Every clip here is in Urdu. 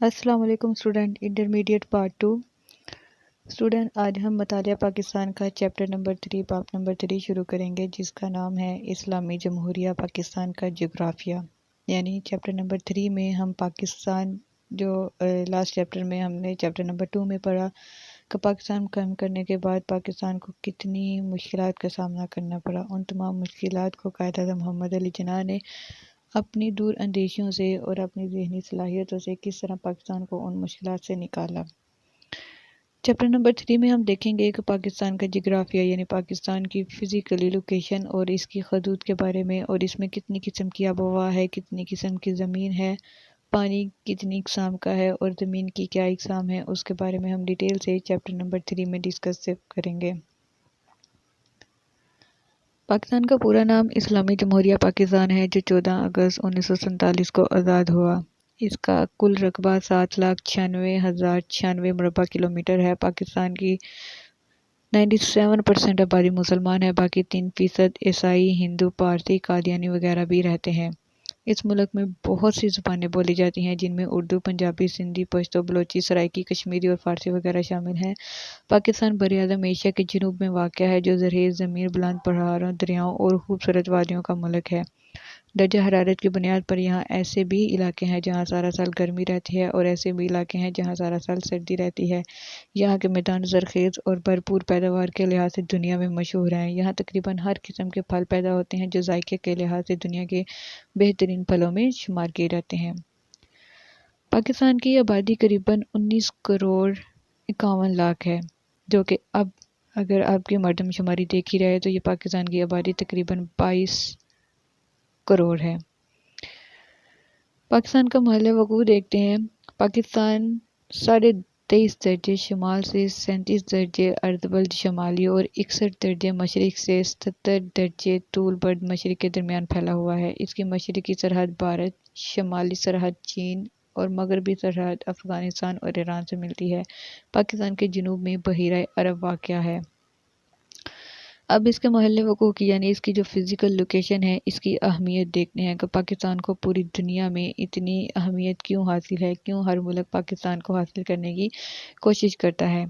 السلام علیکم اسٹوڈنٹ انٹرمیڈیٹ پارٹ 2 اسٹوڈنٹ آج ہم مطالعہ پاکستان کا چیپٹر نمبر 3 باب نمبر 3 شروع کریں گے جس کا نام ہے اسلامی جمہوریہ پاکستان کا جغرافیہ. یعنی چیپٹر نمبر 3 میں ہم پاکستان جو لاسٹ چیپٹر میں ہم نے چیپٹر نمبر 2 میں پڑھا کہ پاکستان قائم کرنے کے بعد پاکستان کو کتنی مشکلات کا سامنا کرنا پڑا. ان تمام مشکلات کو قائد اعظم محمد علی جناح نے اپنی دور اندیشیوں سے اور اپنی ذہنی صلاحیتوں سے کس طرح پاکستان کو ان مشکلات سے نکالا. چیپٹر نمبر 3 میں ہم دیکھیں گے کہ پاکستان کا جغرافیہ یعنی پاکستان کی فزیکلی لوکیشن اور اس کی حدود کے بارے میں، اور اس میں کتنی قسم کی آب و ہوا ہے، کتنی قسم کی زمین ہے، پانی کتنی اقسام کا ہے اور زمین کی کیا اقسام ہے، اس کے بارے میں ہم ڈیٹیل سے چیپٹر نمبر 3 میں ڈسکس کریں گے. پاکستان کا پورا نام اسلامی جمہوریہ پاکستان ہے جو 14 اگست 1947 کو آزاد ہوا. اس کا کل رقبہ 7,96,096 مربع کلومیٹر ہے. پاکستان کی 97% آبادی مسلمان ہے، باقی 3% عیسائی، ہندو، پارسی، قادیانی وغیرہ بھی رہتے ہیں. اس ملک میں بہت سی زبانیں بولی جاتی ہیں جن میں اردو، پنجابی، سندھی، پشتو، بلوچی، سرائیکی، کشمیری اور فارسی وغیرہ شامل ہیں. پاکستان براعظم ایشیا کے جنوب میں واقع ہے جو زرخیز زمین، بلند پہاڑوں، دریاؤں اور خوبصورت وادیوں کا ملک ہے. درجہ حرارت کی بنیاد پر یہاں ایسے بھی علاقے ہیں جہاں سارا سال گرمی رہتی ہے اور ایسے بھی علاقے ہیں جہاں سارا سال سردی رہتی ہے. یہاں کے میدان زرخیز اور بھرپور پیداوار کے لحاظ سے دنیا میں مشہور ہیں. یہاں تقریباً ہر قسم کے پھل پیدا ہوتے ہیں جو ذائقے کے لحاظ سے دنیا کے بہترین پھلوں میں شمار کیے جاتے ہیں. پاکستان کی آبادی قریباً 19,51,00,000 ہے، جو کہ اب اگر آپ کی مردم شماری دیکھی رہے تو یہ پاکستان کی آبادی تقریباً 22 کروڑ ہے. پاکستان کا محل وقوع دیکھتے ہیں. پاکستان 23.5 درجے شمال سے 37 درجے ارد شمالی اور 61 درجے مشرق سے 77 درجے طول برد مشرق کے درمیان پھیلا ہوا ہے. اس کی مشرقی سرحد بھارت، شمالی سرحد چین اور مغربی سرحد افغانستان اور ایران سے ملتی ہے. پاکستان کے جنوب میں بحیرہ عرب واقع ہے. اب اس کے محل وقوع کی یعنی اس کی جو فزیکل لوکیشن ہے اس کی اہمیت دیکھتے ہیں کہ پاکستان کو پوری دنیا میں اتنی اہمیت کیوں حاصل ہے، کیوں ہر ملک پاکستان کو حاصل کرنے کی کوشش کرتا ہے.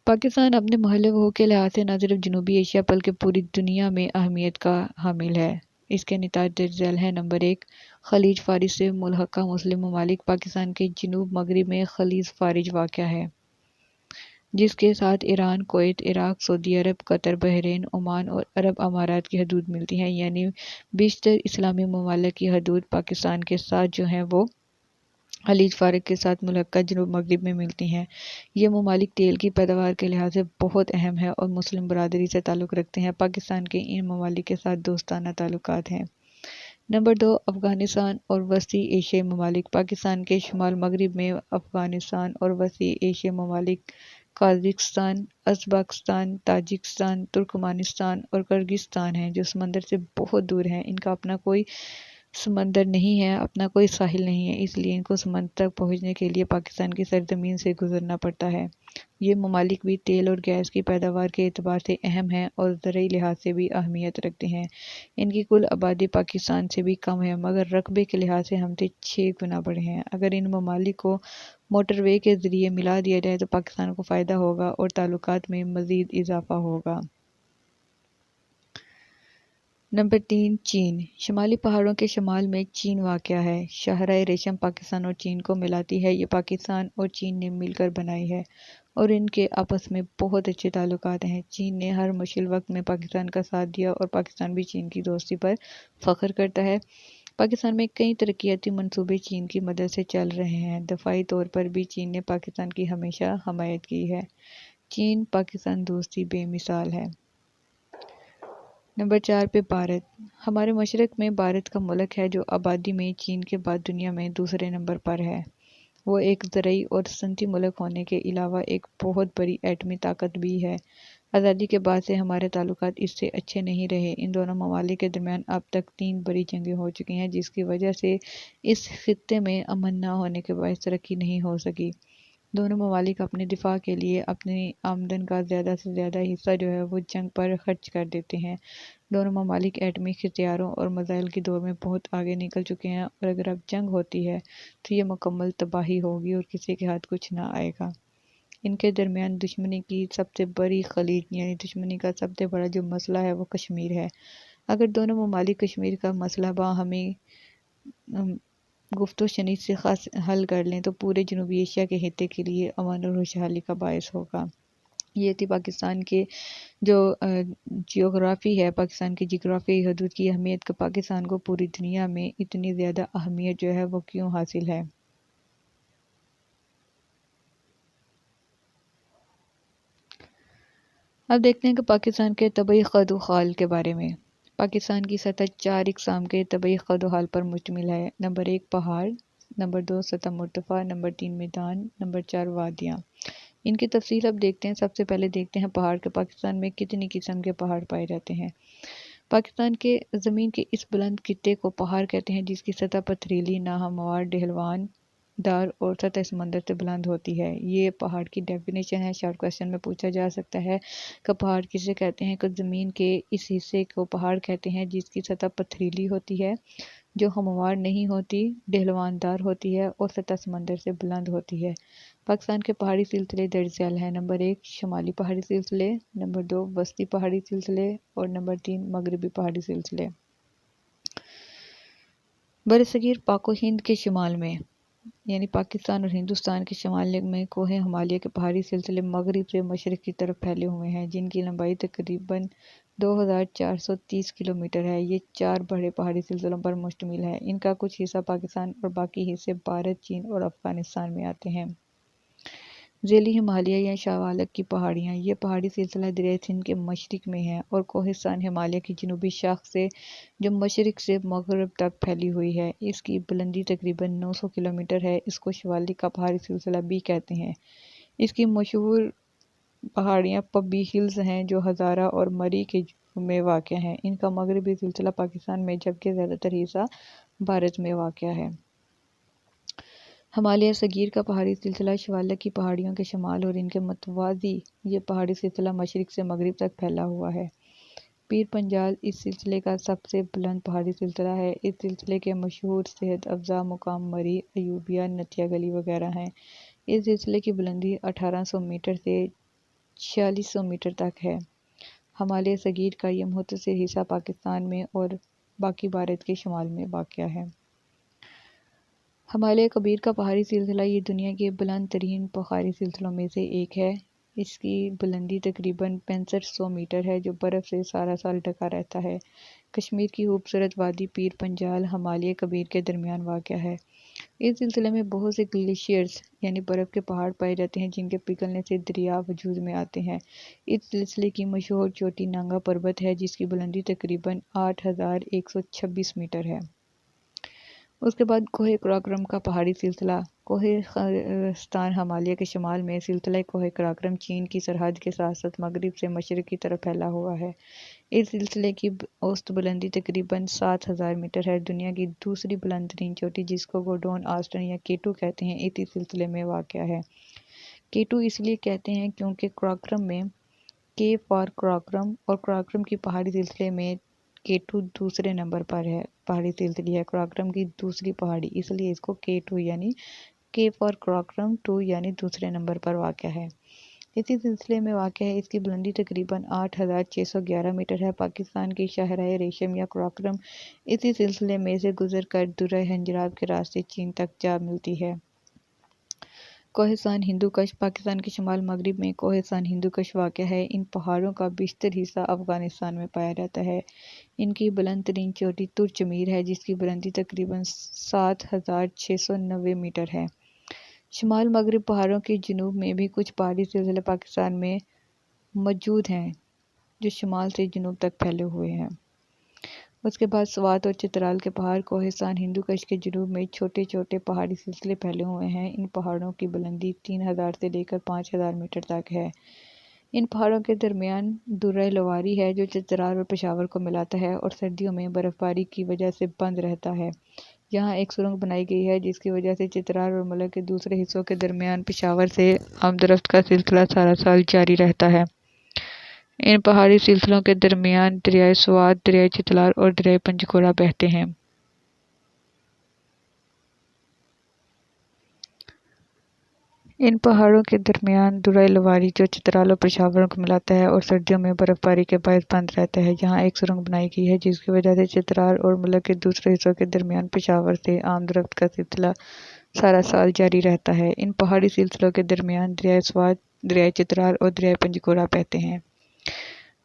پاکستان اپنے محل وقوع کے لحاظ سے نہ صرف جنوبی ایشیا بلکہ پوری دنیا میں اہمیت کا حامل ہے. اس کے نتائج درج ذیل ہیں. نمبر 1، خلیج فارس سے ملحقہ مسلم ممالک. پاکستان کے جنوب مغرب میں خلیج فارس واقع ہے جس کے ساتھ ایران، کویت، عراق، سعودی عرب، قطر، بحرین، عمان اور عرب امارات کی حدود ملتی ہیں. یعنی بیشتر اسلامی ممالک کی حدود پاکستان کے ساتھ جو ہیں وہ خلیج فارس کے ساتھ ملحقہ جنوب مغرب میں ملتی ہیں. یہ ممالک تیل کی پیداوار کے لحاظ سے بہت اہم ہے اور مسلم برادری سے تعلق رکھتے ہیں. پاکستان کے ان ممالک کے ساتھ دوستانہ تعلقات ہیں. نمبر 2، افغانستان اور وسطی ایشیائی ممالک. پاکستان کے شمال مغرب میں افغانستان اور وسطی ایشیائی ممالک قازقستان، ازبکستان، تاجکستان، ترکمانستان اور کرغزستان ہیں جو سمندر سے بہت دور ہیں. ان کا اپنا کوئی سمندر نہیں ہے، اپنا کوئی ساحل نہیں ہے، اس لیے ان کو سمندر تک پہنچنے کے لیے پاکستان کی سرزمین سے گزرنا پڑتا ہے. یہ ممالک بھی تیل اور گیس کی پیداوار کے اعتبار سے اہم ہیں اور زرعی لحاظ سے بھی اہمیت رکھتے ہیں. ان کی کل آبادی پاکستان سے بھی کم ہے مگر رقبے کے لحاظ سے ہم سے 6 گنا بڑے ہیں. اگر ان ممالک کو موٹر وے کے ذریعے ملا دیا جائے تو پاکستان کو فائدہ ہوگا اور تعلقات میں مزید اضافہ ہوگا. نمبر 3، چین. شمالی پہاڑوں کے شمال میں چین واقع ہے. شاہراہ ریشم پاکستان اور چین کو ملاتی ہے. یہ پاکستان اور چین نے مل کر بنائی ہے اور ان کے آپس میں بہت اچھے تعلقات ہیں. چین نے ہر مشکل وقت میں پاکستان کا ساتھ دیا اور پاکستان بھی چین کی دوستی پر فخر کرتا ہے. پاکستان میں کئی ترقیاتی منصوبے چین کی مدد سے چل رہے ہیں. دفاعی طور پر بھی چین نے پاکستان کی ہمیشہ حمایت کی ہے. چین پاکستان دوستی بے مثال ہے. نمبر 4 پہ بھارت. ہمارے مشرق میں بھارت کا ملک ہے جو آبادی میں چین کے بعد دنیا میں دوسرے نمبر پر ہے. وہ ایک زرعی اور صنعتی ملک ہونے کے علاوہ ایک بہت بڑی ایٹمی طاقت بھی ہے. آزادی کے بعد سے ہمارے تعلقات اس سے اچھے نہیں رہے. ان دونوں ممالک کے درمیان اب تک 3 بڑی جنگیں ہو چکی ہیں جس کی وجہ سے اس خطے میں امن نہ ہونے کے باعث ترقی نہیں ہو سکی. دونوں ممالک اپنے دفاع کے لیے اپنی آمدن کا زیادہ سے زیادہ حصہ جو ہے وہ جنگ پر خرچ کر دیتے ہیں۔ دونوں ممالک ایٹمی ہتھیاروں اور میزائل کی دوڑ میں بہت آگے نکل چکے ہیں، اور اگر اب جنگ ہوتی ہے تو یہ مکمل تباہی ہوگی اور کسی کے ہاتھ کچھ نہ آئے گا۔ ان کے درمیان دشمنی کی سب سے بڑی خلیج یعنی دشمنی کا سب سے بڑا جو مسئلہ ہے وہ کشمیر ہے۔ اگر دونوں ممالک کشمیر کا مسئلہ باہمی گفت و شنید سے خاص حل کر لیں تو پورے جنوبی ایشیا کے خطے کے لیے امن اور خوشحالی کا باعث ہوگا۔ یہ تھی پاکستان کے جو جیوگرافی ہے، پاکستان کی جغرافیائی حدود کی اہمیت کا پاکستان کو پوری دنیا میں اتنی زیادہ اہمیت جو ہے وہ کیوں حاصل ہے۔ اب دیکھتے ہیں کہ پاکستان کے طبعی خد و خال کے بارے میں۔ پاکستان کی سطح 4 اقسام کے طبعی خد و خال پر مشتمل ہے۔ نمبر 1 پہاڑ، نمبر 2 سطح مرتفع، نمبر 3 میدان، نمبر 4 وادیاں۔ ان کی تفصیل اب دیکھتے ہیں۔ سب سے پہلے دیکھتے ہیں پہاڑ کے پاکستان میں کتنی قسم کے پہاڑ پائے جاتے ہیں۔ پاکستان کے زمین کے اس بلند خطے کو پہاڑ کہتے ہیں جس کی سطح پتھریلی، ناہموار، ڈھلوان دار اور سطح سمندر سے بلند ہوتی ہے۔ یہ پہاڑ کی ڈیفینیشن ہے، شارٹ کویسچن میں پوچھا جا سکتا ہے کہ پہاڑ کسے کہتے ہیں۔ کہ زمین کے اس حصے کو پہاڑ کہتے ہیں جس کی سطح پتھریلی ہوتی ہے، جو ہموار نہیں ہوتی، ڈھلوان دار ہوتی ہے اور سطح سمندر سے بلند ہوتی ہے۔ پاکستان کے پہاڑی سلسلے درج ذیل ہیں۔ نمبر 1 شمالی پہاڑی سلسلے، نمبر 2 وسطی پہاڑی سلسلے اور نمبر 3 مغربی پہاڑی سلسلے۔ برصغیر پاک و ہند کے شمال میں یعنی پاکستان اور ہندوستان کے شمال میں کوہ ہمالیہ کے پہاڑی سلسلے مغرب سے مشرق کی طرف پھیلے ہوئے ہیں، جن کی لمبائی تقریباً 2430 کلومیٹر ہے۔ یہ 4 بڑے پہاڑی سلسلوں پر مشتمل ہے۔ ان کا کچھ حصہ پاکستان اور باقی حصے بھارت، چین اور افغانستان میں آتے ہیں۔ ذیلی ہمالیہ یا شاوالک کی پہاڑیاں، یہ پہاڑی سلسلہ دریائے سندھ کے مشرق میں ہے اور کوہستان ہمالیہ کی جنوبی شاخ سے جو مشرق سے مغرب تک پھیلی ہوئی ہے۔ اس کی بلندی تقریباً 900 کلومیٹر ہے۔ اس کو شیوالک کا پہاڑی سلسلہ بھی کہتے ہیں۔ اس کی مشہور پہاڑیاں پبی ہلز ہیں جو ہزارہ اور مری کے جنوب میں واقع ہیں۔ ان کا مغربی سلسلہ پاکستان میں جبکہ زیادہ تر حصہ بھارت میں واقع ہے۔ ہمالیہ صغیر کا پہاڑی سلسلہ شیوالک کی پہاڑیوں کے شمال اور ان کے متوازی یہ پہاڑی سلسلہ مشرق سے مغرب تک پھیلا ہوا ہے۔ پیر پنجال اس سلسلے کا سب سے بلند پہاڑی سلسلہ ہے۔ اس سلسلے کے مشہور صحت افزا مقام مری، ایوبیہ، نتیا گلی وغیرہ ہیں۔ اس سلسلے کی بلندی 1800 میٹر سے 4600 میٹر تک ہے۔ ہمالیہ صغیر کا یہ مختصر حصہ پاکستان میں اور باقی بھارت کے شمال میں واقع ہے۔ ہمالیہ کبیر کا پہاڑی سلسلہ یہ دنیا کے بلند ترین پہاڑی سلسلوں میں سے ایک ہے۔ اس کی بلندی تقریباً 6500 میٹر ہے جو برف سے سارا سال ڈھکا رہتا ہے۔ کشمیر کی خوبصورت وادی پیر پنجال ہمالیہ کبیر کے درمیان واقع ہے۔ اس سلسلے میں بہت سے گلیشیئرز یعنی برف کے پہاڑ پائے جاتے ہیں جن کے پگھلنے سے دریا وجود میں آتے ہیں۔ اس سلسلے کی مشہور چوٹی نانگا پربت ہے جس کی بلندی تقریباً 8126 میٹر ہے۔ اس کے بعد کوہ قراقرم کا پہاڑی سلسلہ۔ کوہستان ہمالیہ کے شمال میں سلسلہ کوہ قراقرم چین کی سرحد کے ساتھ ساتھ مغرب سے مشرق کی طرف پھیلا ہوا ہے۔ اس سلسلے کی اوسط بلندی تقریباً 7000 میٹر ہے۔ دنیا کی دوسری بلند ترین چوٹی جس کو گوڈون آسٹن یا کیٹو کہتے ہیں اسی سلسلے میں واقع ہے۔ کیٹو اس لیے کہتے ہیں کیونکہ قراقرم میں کے فار قراقرم اور قراقرم کی پہاڑی سلسلے میں کیٹو دوسرے نمبر پر ہے پہاڑی سلسلے ہے قراقرم کی دوسری پہاڑی، اس لیے اس کو کے2 یعنی کے فار قراقرم 2 یعنی دوسرے نمبر پر واقع ہے۔ اسی سلسلے میں واقع ہے۔ اس کی بلندی تقریباً 8611 میٹر ہے۔ پاکستان کی شاہراہ ریشم یا قراقرم اسی سلسلے میں سے گزر کر درہ ہنجراب کے راستے چین تک جا ملتی ہے۔ کوہستان ہندو کش پاکستان کے شمال مغرب میں کوہستان ہندو کش واقع ہے۔ ان پہاڑوں کا بیشتر حصہ افغانستان میں پایا جاتا ہے۔ ان کی بلند ترین چوٹی ترچمیر ہے جس کی بلندی تقریباً 7690 میٹر ہے۔ شمال مغرب پہاڑوں کے جنوب میں بھی کچھ پہاڑی سلسلے پاکستان میں موجود ہیں جو شمال سے جنوب تک پھیلے ہوئے ہیں۔ اس کے بعد سوات اور چترال کے پہاڑ۔ کوہستان ہندو کش کے جنوب میں چھوٹے چھوٹے پہاڑی سلسلے پھیلے ہوئے ہیں۔ ان پہاڑوں کی بلندی 3000 سے لے کر 5000 میٹر تک ہے۔ ان پہاڑوں کے درمیان درہ لواری ہے جو چترال اور پشاور کو ملاتا ہے اور سردیوں میں برف باری کی وجہ سے بند رہتا ہے۔ یہاں ایک سرنگ بنائی گئی ہے جس کی وجہ سے چترال اور ملک کے دوسرے حصوں کے درمیان پشاور سے آمد و رفت کا سلسلہ سارا سال جاری رہتا ہے۔ ان پہاڑی سلسلوں کے درمیان دریائے سوات، دریائے چترال اور دریائے پنجگورہ بہتے ہیں۔ ان پہاڑوں کے درمیان درہ لواری جو چترال اور پشاور کو ملاتا ہے اور سردیوں میں برف باری کے باعث بند رہتا ہے۔ یہاں ایک سرنگ بنائی گئی ہے جس کی وجہ سے چترال اور ملک کے دوسرے حصوں کے درمیان پشاور سے آمد و رفت کا سلسلہ سارا سال جاری رہتا ہے۔ ان پہاڑی سلسلوں کے درمیان دریائے سوات، دریائے چترال اور دریائے پنجگورہ بہتے ہیں۔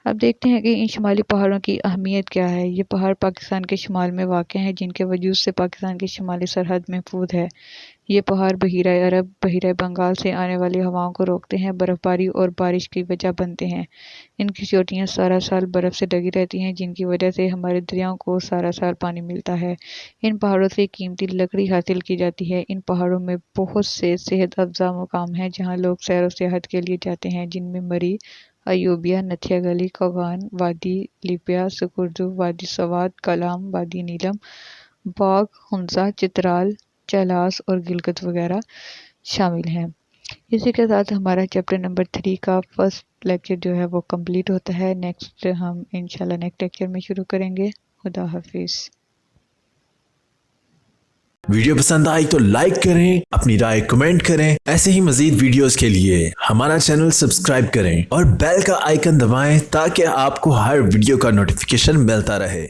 اب دیکھتے ہیں کہ ان شمالی پہاڑوں کی اہمیت کیا ہے۔ یہ پہاڑ پاکستان کے شمال میں واقع ہیں جن کے وجود سے پاکستان کی شمالی سرحد محفوظ ہے۔ یہ پہاڑ بحیرہ عرب، بحیرہ بنگال سے آنے والی ہواؤں کو روکتے ہیں، برف باری اور بارش کی وجہ بنتے ہیں۔ ان کی چوٹیاں سارا سال برف سے ڈھکی رہتی ہیں جن کی وجہ سے ہمارے دریاؤں کو سارا سال پانی ملتا ہے۔ ان پہاڑوں سے قیمتی لکڑی حاصل کی جاتی ہے۔ ان پہاڑوں میں بہت سے صحت افزا مقام ہیں جہاں لوگ سیر و سیاحت کے لیے جاتے ہیں، جن میں مری، ایوبیہ، نتھیا گلی، کوغان، وادی لیپیا، سکردو، وادی سوات، کلام، وادی نیلم، باغ، حمزہ، چترال، چالاس اور گلگت وغیرہ شامل ہیں۔ اسی کے ساتھ ہمارا چیپٹر نمبر 3 کا فرسٹ لیکچر جو ہے وہ کمپلیٹ ہوتا ہے۔ نیکسٹ ہم انشاءاللہ نیکسٹ لیکچر میں شروع کریں گے۔ خدا حافظ۔ ویڈیو پسند آئی تو لائک کریں، اپنی رائے کمنٹ کریں۔ ایسے ہی مزید ویڈیوز کے لیے ہمارا چینل سبسکرائب کریں اور بیل کا آئیکن دبائیں تاکہ آپ کو ہر ویڈیو کا نوٹیفیکیشن ملتا رہے۔